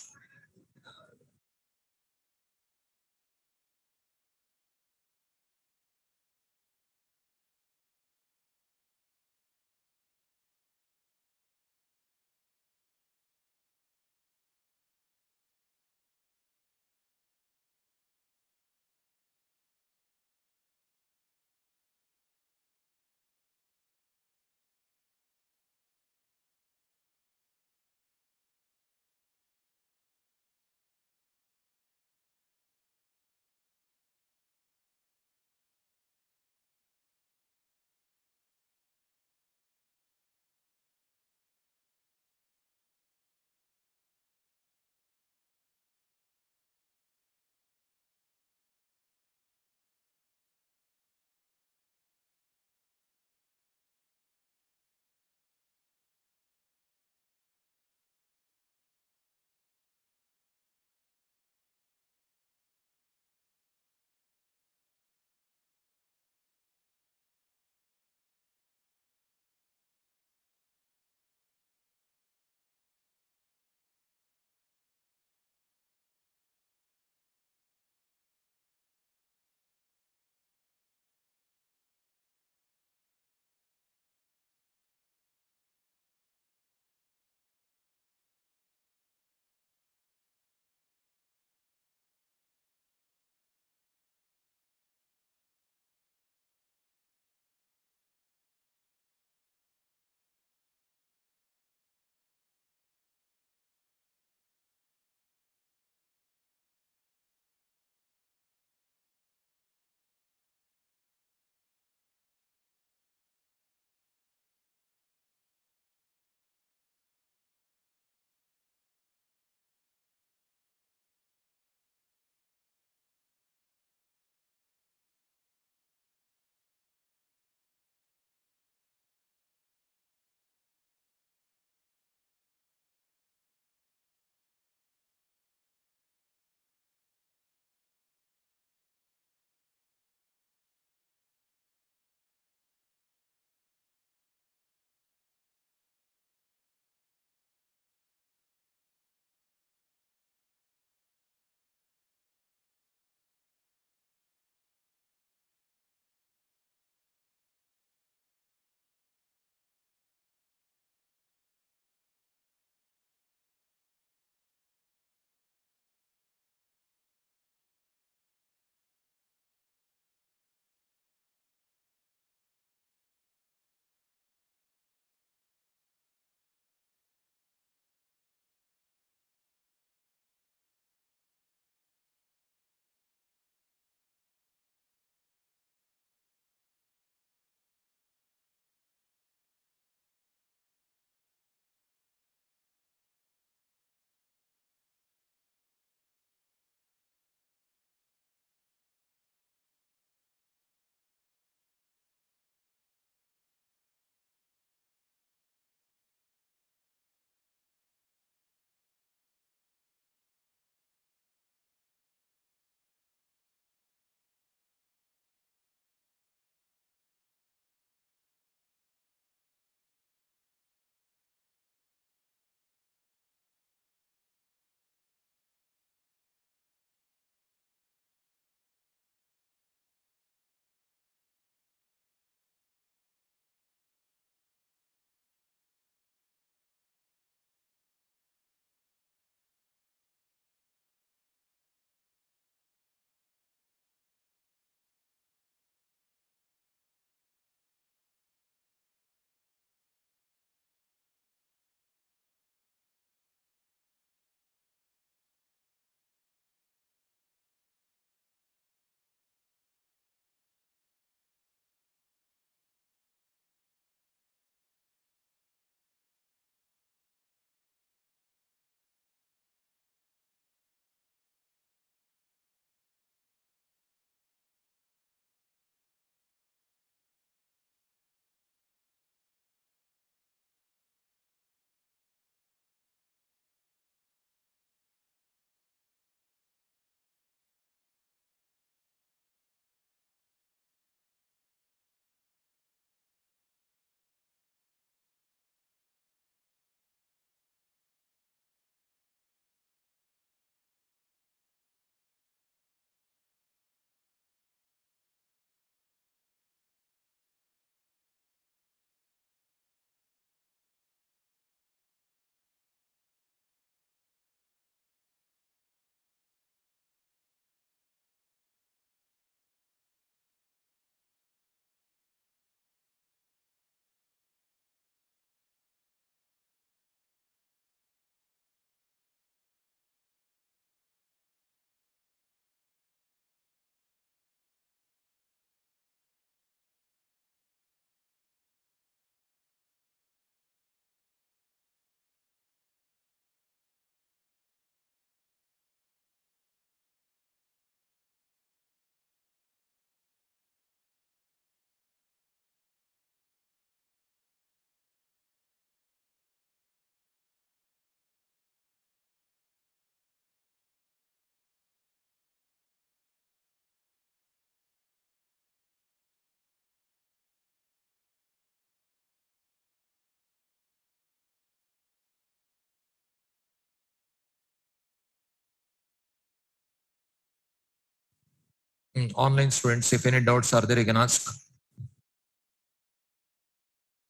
Online students, if any doubts are there, you can ask.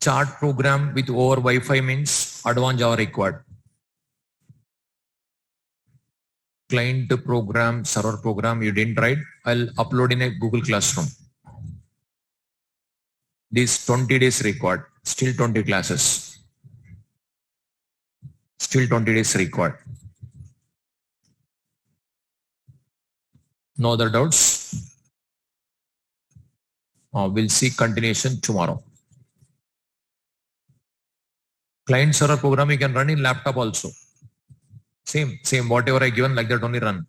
Chart program with over Wi-Fi means advanced Java required. Client program, server program, you didn't write. I'll upload in a Google Classroom. These 20 days required. Still 20 classes. Still 20 days required. No other doubts? We'll see continuation tomorrow. Client server program you can run in laptop also. Same, whatever I given like that only run.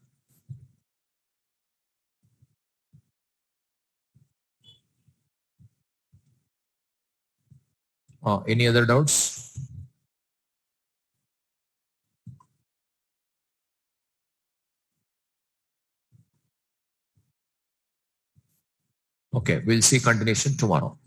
Any other doubts? Okay, we'll see continuation tomorrow.